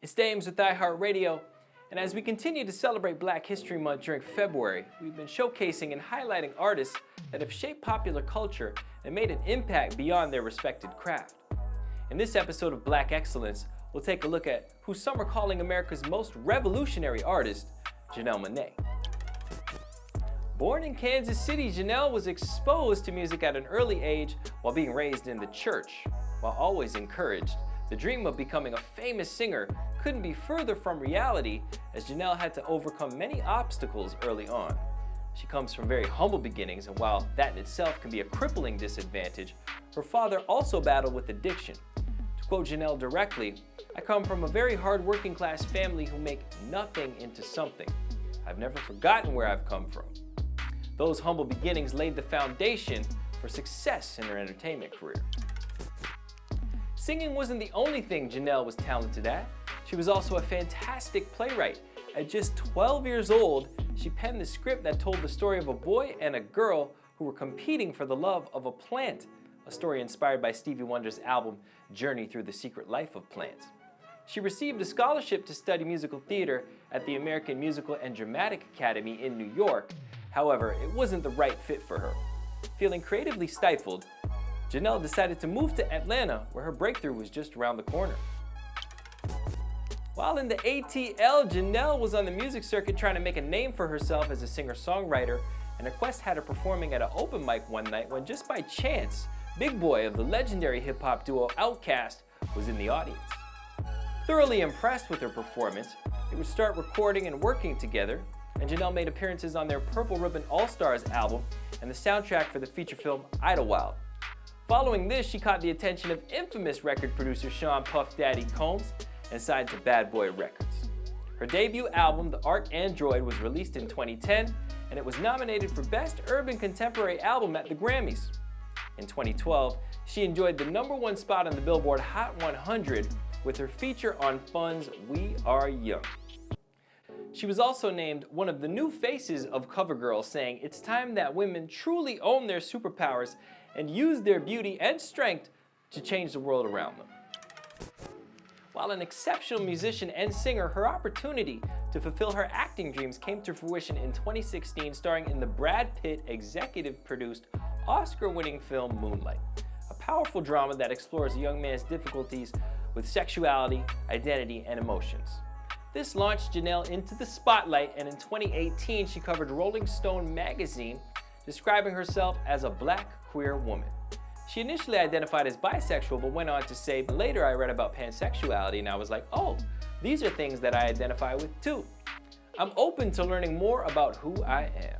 It's Dames with iHeartRadio, and as we continue to celebrate Black History Month during February, we've been showcasing and highlighting artists that have shaped popular culture and made an impact beyond their respected craft. In this episode of Black Excellence, we'll take a look at who some are calling America's most revolutionary artist, Janelle Monáe. Born in Kansas City, Janelle was exposed to music at an early age while being raised in the church. While always encouraged, the dream of becoming a famous singer couldn't be further from reality, as Janelle had to overcome many obstacles early on. She comes from very humble beginnings, and while that in itself can be a crippling disadvantage, her father also battled with addiction. To quote Janelle directly, "I come from a very hard working class family who make nothing into something. I've never forgotten where I've come from." Those humble beginnings laid the foundation for success in her entertainment career. Singing wasn't the only thing Janelle was talented at. She was also a fantastic playwright. At just 12 years old, she penned the script that told the story of a boy and a girl who were competing for the love of a plant, a story inspired by Stevie Wonder's album Journey Through the Secret Life of Plants. She received a scholarship to study musical theater at the American Musical and Dramatic Academy in New York. However, it wasn't the right fit for her. Feeling creatively stifled, Janelle decided to move to Atlanta, where her breakthrough was just around the corner. While in the ATL, Janelle was on the music circuit trying to make a name for herself as a singer-songwriter, and her quest had her performing at an open mic one night when just by chance, Big Boy of the legendary hip-hop duo Outkast was in the audience. Thoroughly impressed with her performance, they would start recording and working together, and Janelle made appearances on their Purple Ribbon All-Stars album and the soundtrack for the feature film Idlewild. Following this, she caught the attention of infamous record producer Sean Puff Daddy Combs and signed to Bad Boy Records. Her debut album, The Art Android, was released in 2010, and it was nominated for Best Urban Contemporary Album at the Grammys. In 2012, she enjoyed the #1 spot on the Billboard Hot 100 with her feature on Fun's We Are Young. She was also named one of the new faces of CoverGirl, saying it's time that women truly own their superpowers and use their beauty and strength to change the world around them. While an exceptional musician and singer, her opportunity to fulfill her acting dreams came to fruition in 2016, starring in the Brad Pitt executive-produced, Oscar-winning film Moonlight, a powerful drama that explores a young man's difficulties with sexuality, identity, and emotions. This launched Janelle into the spotlight, and in 2018, she covered Rolling Stone magazine, describing herself as a Black queer woman. She initially identified as bisexual, but went on to say, "Later I read about pansexuality and I was like, oh, these are things that I identify with too. I'm open to learning more about who I am."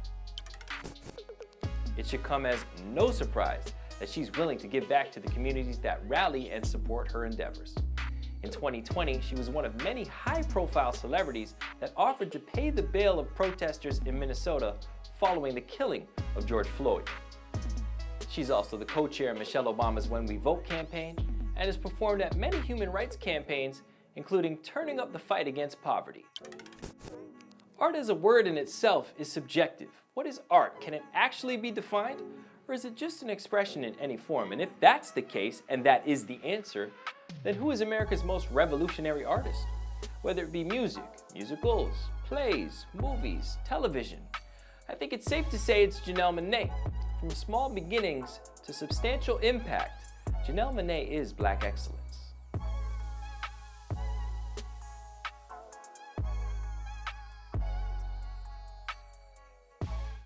It should come as no surprise that she's willing to give back to the communities that rally and support her endeavors. In 2020, she was one of many high-profile celebrities that offered to pay the bail of protesters in Minnesota following the killing of George Floyd. She's also the co-chair of Michelle Obama's When We Vote campaign and has performed at many human rights campaigns, including turning up the fight against poverty. Art as a word in itself is subjective. What is art? Can it actually be defined? Or is it just an expression in any form? And if that's the case, and that is the answer, then who is America's most revolutionary artist? Whether it be music, musicals, plays, movies, television, I think it's safe to say it's Janelle Monáe. From small beginnings to substantial impact, Janelle Monáe is Black excellence.